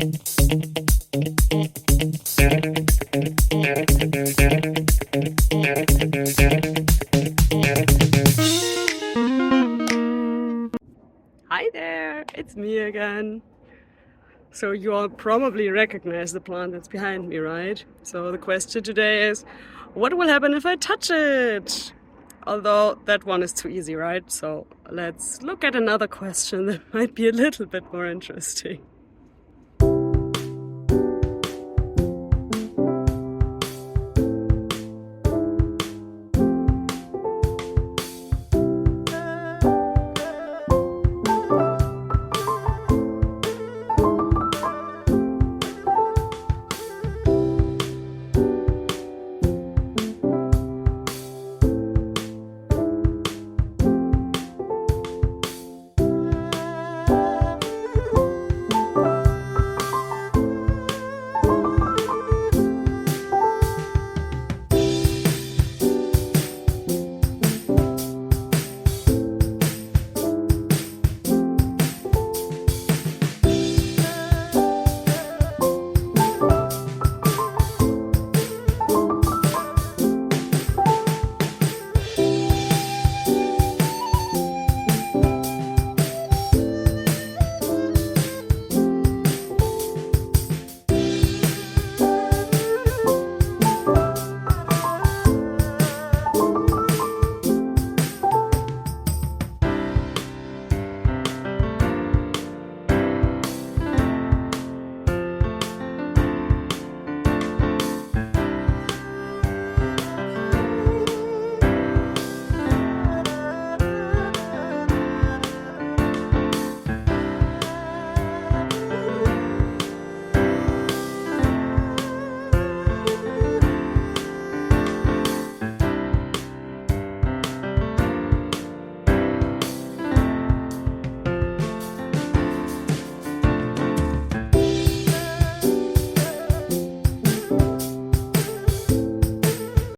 Hi there, it's me again. So you all probably recognize the plant that's behind me, right? So the question today is, what will happen if I touch it? Although that one is too easy, right? So let's look at another question that might be a little bit more interesting.